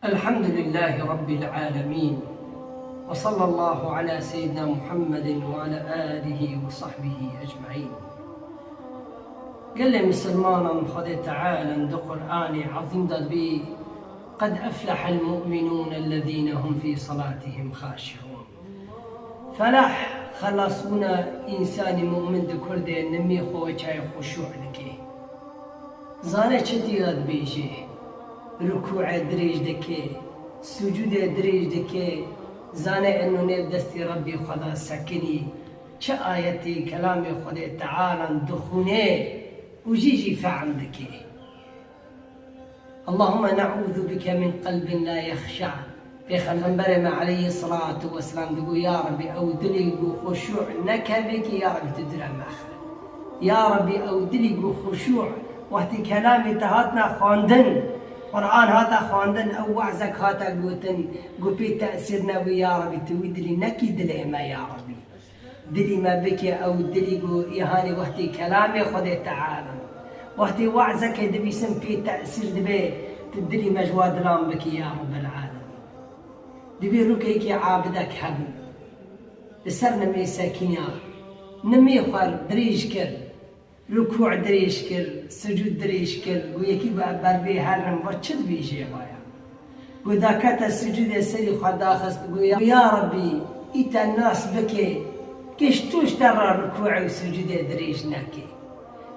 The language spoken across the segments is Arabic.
الحمد لله رب العالمين، وصلى الله على سيدنا محمد وعلى آله وصحبه أجمعين. قال لي مسلمان خذ تعالى عند قرآن عظيم بي قد أفلح المؤمنون الذين هم في صلاتهم خاشعون. فلاح خلصونا إنسان مؤمن ذكر ده نمي خوشاي خشوع لكي زانه چدياد بيجي ركوع دريج دكي سجود دريج دكي زانه انه نيب دستي ربي خدا سكني چه آيتي كلام خدا تعالى دخونه وجيجي فعل دكي. اللهم نعوذ بك من قلب لا يخشع. پیغمبر عليه الصلاة والسلام دقو يا ربي أودلي خشوع نكبك يا ربي تدرم أخر يا ربي أودلي خشوع وقت كلامي تهاتنا خواندن قرآن هاتا خواندن أو وعزك هاتا قوتن قوبي تأثيرنا ويا ربي تودلي نكي دلي ما يا ربي دلي ما بك أو دلي قو إيهاني وقت كلامي خذي تعالى وقت وعزك دبي سنبي تأثير دبي تدلي مجواد لام بك يا رب العالمين. دبي ركيك عابدك حبو بسر نمي ساكينيا نمي خوار دريج كر ركوع دريج كر سجود دريج كر ويكي بربي هرم وچد بيجي بايا وداكتا السجود سري خدا خست يا ربي إتا الناس بكي كشتوش ترى ركوع وسجود دريج نكي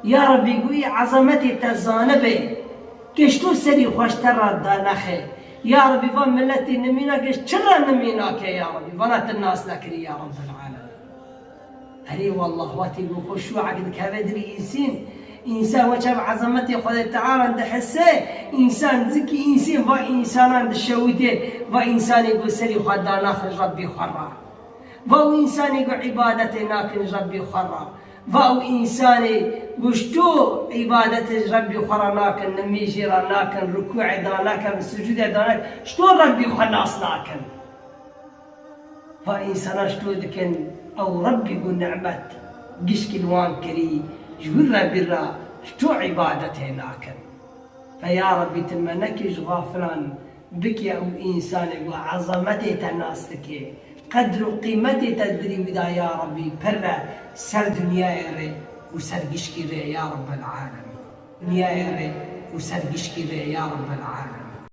يا ربي قوي عظمتي تزانبي كشتو سري خوش ترى دانخي يا ربي فان ملتي نميناك شرا نميناك يا ربي فنات الناس لكري يا رب العالمين. هري والله واتي بخشوع قد كبدري إنسان وجب عظمتي خذ تعالى عند حسه إنسان ذكي إنسان وإنسان عند الشويته وإنسان يقول سري خدا ناخذ ربي خرا وإنسان يقول عبادتي ناكن ربي خرا وإنسان وشتو عبادة ربي خرا ناكن نميجي ناكن ركوع داناكن سجود داناكن شتو ربي خلاص ناكن فإنسان شتو دكن أو ربي قول نعمت قشك الوان كري جبرا برا شتو عبادته ناكن. فيا ربي تمنكش غافلان بك أو إنسان وعظمته تناستك قدر قيمتي تدري ودا يا ربي برا سر دنيا ري وسر قشكي ري يا رب العالمين دنيا ري وسر قشكي ري يا رب العالمين.